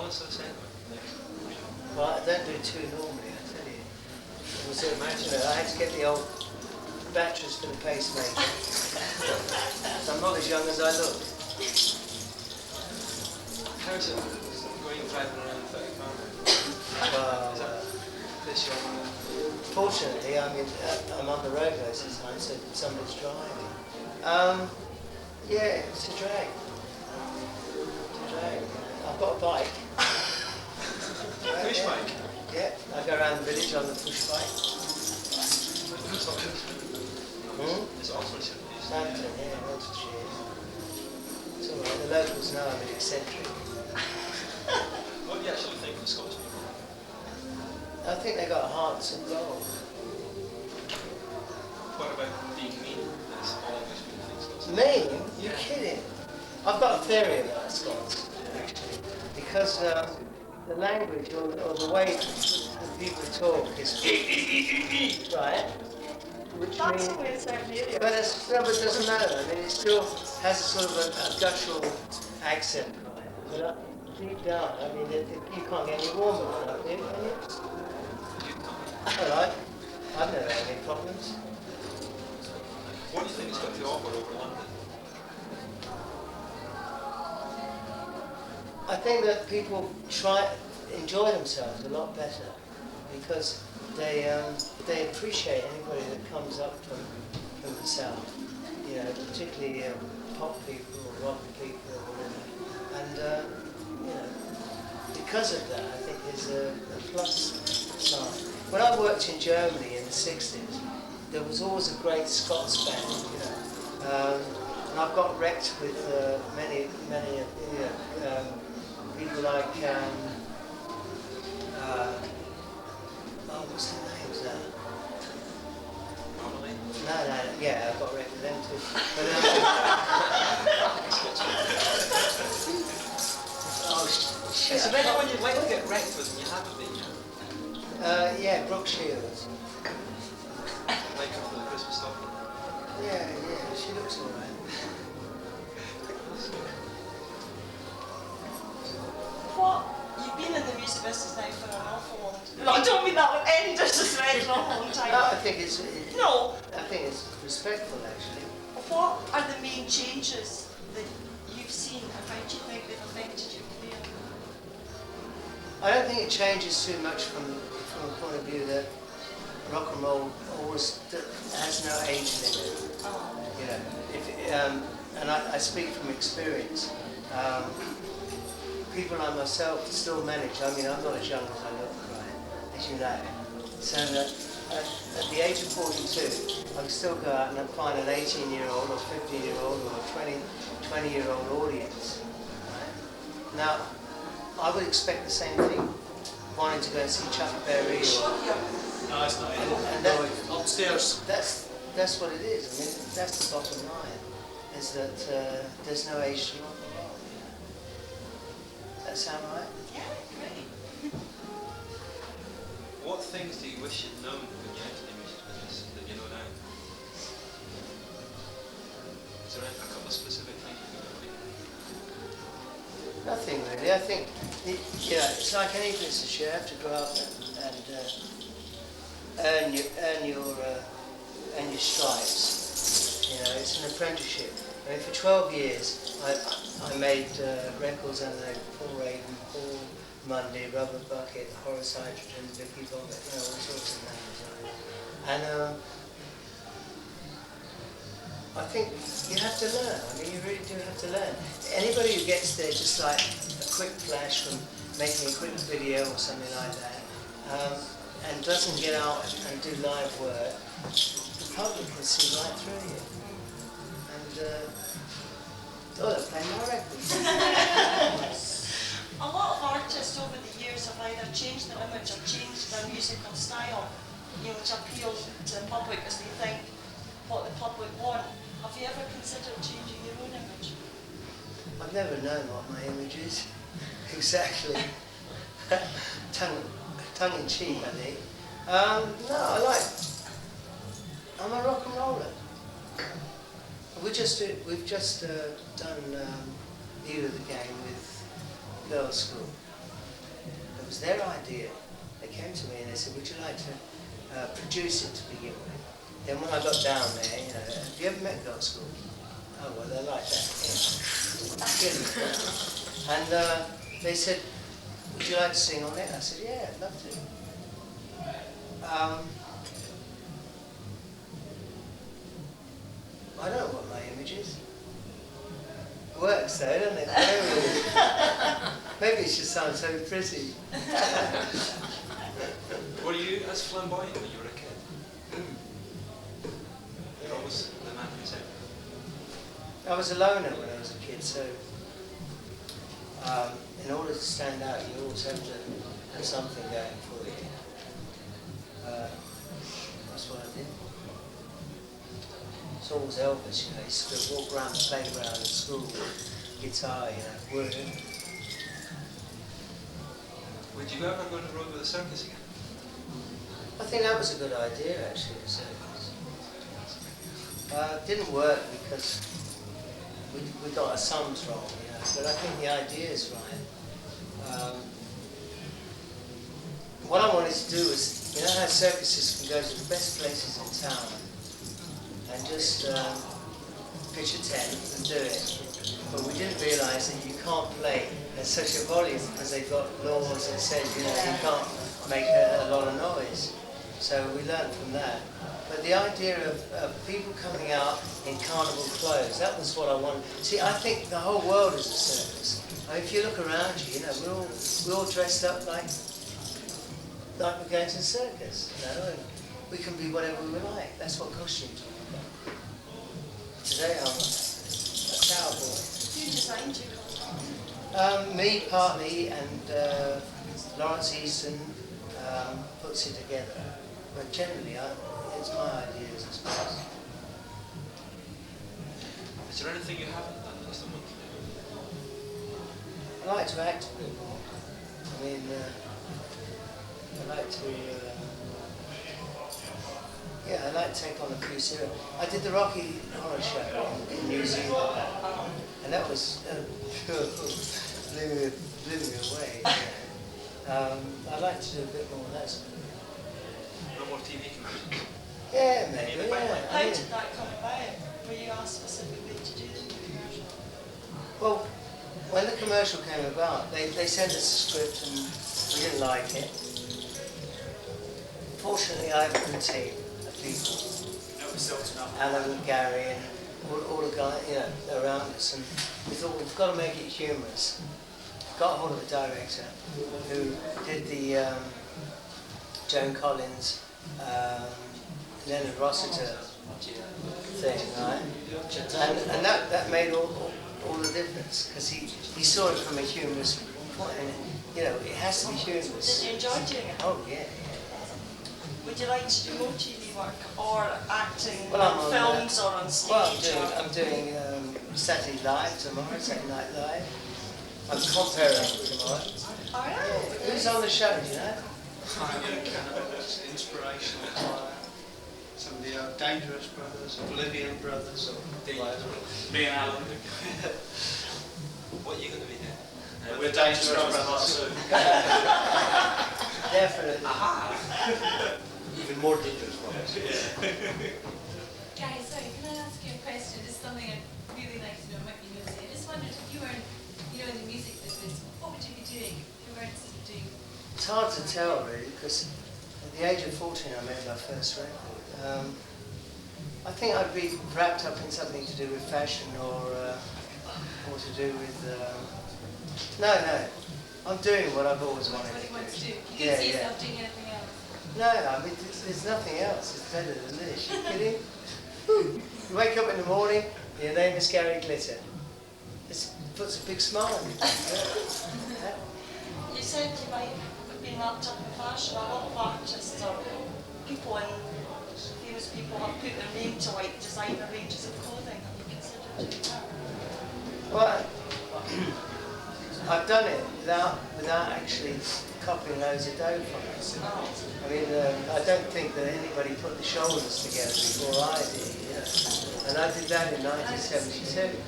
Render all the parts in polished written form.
honest with Sept? Well, I don't do two normally, I tell you. It was I had to get the old batteries for the pacemaker. So I'm not as young as I look. How is it going driving around without a car? Well, This young? fortunately, I mean, I'm on the road most of the time, so somebody's driving. Yeah, it's a drag. It's a drag. I've got a bike. Push bike? Yeah, I go around the village on the push bike. It's Oxfordshire. Southampton, yeah, Oxfordshire. It's all right, the locals know I'm an eccentric. What do you actually think of the Scottish people? I think they got hearts of gold. What about being mean, as all English people think Scots? Mean? You're kidding. I've got a theory about Scots, actually. Because the language or the way that people talk is right? Which That's means, the way it's out here. but it doesn't matter. I mean, it still has a sort of a guttural accent, right? But deep down, I mean, you can't get any warmer than up here, can you? Well, I've never had any problems. What do you think it's got to offer over London? I think that people enjoy themselves a lot better because they appreciate anybody that comes up from the south, you know, particularly pop people or rock people or whatever, and you know, because of that, I think there's a plus side. When I worked in Germany in the 60s, there was always a great Scots band, you know, and I've got wrecked with many people like, what's their names now? No, yeah, I've got wrecked with them too. But, Is there anyone you'd like to get wrecked with and you haven't been yet? yeah, Brooke Shields. Like her for the Christmas stocking? Yeah, she looks alright. What? You've been in the music business now for an awful long time. No, I don't mean that with any disrespect, an awful long time. No, I think it's respectful actually. What are the main changes that you've seen and how do you think they've affected your career? I don't think it changes too much from the point of view that rock and roll always has no age limit. You know, and I speak from experience. People like myself still manage. I mean, I'm not as young as I look, right, as you know. So that at the age of 42, I can still go out and find an 18-year-old or 15-year-old or a 20-year-old audience. Right? Now, I would expect the same thing, wanting to go and see Chuck Berry or... No, it's not. And that, upstairs. That's what it is. I mean, that's the bottom line, is that there's no age to rock and roll. You know? Does that sound right? Yeah, great. What things do you wish you'd known when you entered the music business that you know now? Is there a couple of specific things you know? Nothing really. I think, it's like any business. You have to grow up and earn your stripes. You know, it's an apprenticeship. I mean, for 12 years, I made records under Paul Raven, Paul Mundy, Rubber Bucket, Horace Hydrogen, Vicky Bonnet, you know, all sorts of names. And I think you have to learn. I mean, you really do have to learn. Anybody who gets there just like a quick flash from making a quick video or something like that, and doesn't get out and do live work, the public can see right through you. And, they're playing my records. A lot of artists over the years have either changed their image or changed their musical style, you know, to appeal to the public as they think what the public want. Have you ever considered changing your own image? I've never known what my image is, exactly. Tongue in cheek, I think. No, I'm a rock and roller. We've just done View of the Game with Girls' School, it was their idea. They came to me and they said, would you like to produce it to begin with? Then when I got down there, you know, have you ever met God School? Oh, well, they're like that. Yeah. And they said, would you like to sing on it? I said, yeah, I'd love to. I don't know what my image is. It works though, doesn't it? Maybe it just sounds so pretty. Were you as flamboyant when you were a kid? Or was the man who said? I was a loner when I was a kid, so in order to stand out, you always have to have something going for you. That's what I did. It's always Elvis, you know. He used to walk around the playground at school with guitar, you know, word. Would you ever go on the road with a circus again? I think that was a good idea, actually, the circus. It didn't work because we got our sums wrong, you know, but I think the idea is right. What I wanted to do was, you know how circuses can go to the best places in town and just pitch a tent and do it. But we didn't realise that you can't play at such a volume because they've got laws that said, you know, you can't make a lot of noise. So we learned from that. But the idea of people coming out in carnival clothes, that was what I wanted. See, I think the whole world is a circus. I mean, if you look around you, you know, we're all dressed up like we're going to the circus, you know, and we can be whatever we like. That's what costumes are about. Today I'm a cowboy. Who designed you? Me partly, and Lawrence Easton puts it together. But generally, it's my ideas, I suppose. Is there anything you haven't done that someone can do? I like to act a bit more. I mean, I like to, I like to take on a few serious. I did the Rocky Horror Show in New Zealand, and that was blew me away. I'd like to do a bit more of that sort of thing. No more TV commercials? Yeah, maybe, yeah. How did that come about? Were you asked specifically to do the commercial? Well, when the commercial came about, they sent us a script and we didn't like it. Fortunately, I have a good team of people. Alan, Gary, and all the guys, you know, around us, and we thought we've got to make it humorous. Got hold of a director who did the Joan Collins, Leonard Rossiter thing, right? And that made all the difference, because he saw it from a humorous point, and you know, it has to be humorous. Did you enjoy doing it? Oh yeah. Would you like to do more TV work or acting Well, on films or on stage? Well, I'm doing Saturday Live tomorrow, Saturday Night Live. I'm comparing tomorrow. Alright. Who's on the show, do you know? It's inspirational. Some of the Dangerous Brothers, Oblivion Brothers, or me and Alan. What are you going to be doing? We're Dangerous Brothers. Definitely. Even more dangerous brothers. Guys, sorry, can I ask you a question? Just something I'd really like to know, might be nosy. I just wondered if you weren't, you know, in the music business, what would you be doing if you weren't sort of doing? It's hard to tell, really, because at the age of 14 I made my first record. I think I'd be wrapped up in something to do with fashion or to do with... No, I'm doing what I've always wanted What to you want to do? do. You can see yourself doing anything else? No, I mean, there's nothing else. It's better than this. You kidding? You wake up in the morning, your name is Gary Glitter. It puts a big smile on your face. You said you might have been wrapped up in fashion. A lot of artists or people and famous people have put their name to like designer ranges of clothing. Have you considered doing that? Well, I've done it without actually copying loads of dough from it. I mean, I don't think that anybody put the shoulders together before I did, you know. And I did that in 1972.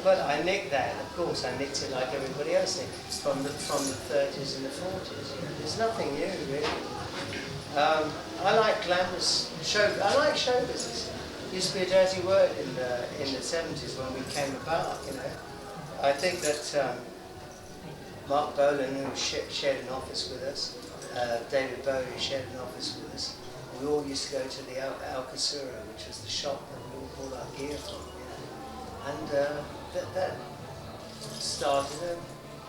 but I nicked that, of course. I nicked it like everybody else did from the 30s and the 40s. You know, there's nothing new really. I like glamorous show. I like show business. It used to be a dirty word in the 70s when we came about. You know, I think that Mark Bolan, who shared an office with us, David Bowie shared an office with us. We all used to go to the Alcasura, which was the shop that we all bought our gear from. You know? And that started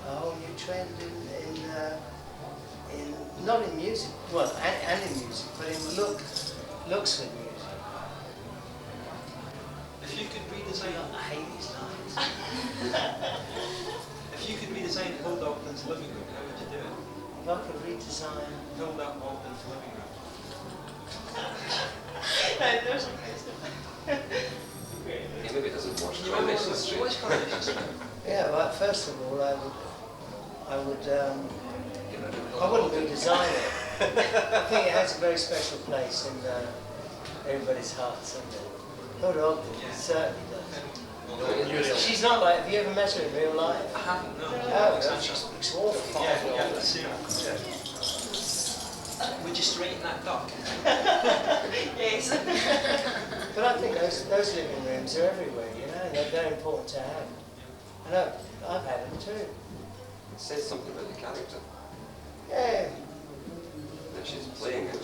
a whole new trend in not in music, well, and in music, but in looks with music. If you could redesign, I hate these lines. if you could redesign Hilda Ogden's living room, how would you do it? If I could redesign. Hilda Ogden's living room. There's a question. Yeah, maybe it doesn't watch Can you remember Coronation Street. what's Coronation Street? Yeah, well, first of all, I wouldn't redesign it. I think it has a very special place in everybody's hearts, doesn't it? Hilda Ogden certainly does. She's not like, have you ever met her in real life? I haven't, no. Oh, she looks awful. Yeah, I've seen her. Would you straighten that duck? Yes. But I think those living rooms are everywhere, you know, and they're very important to have. I know, I've had them too. It says something about the character. Yeah. That she's playing it.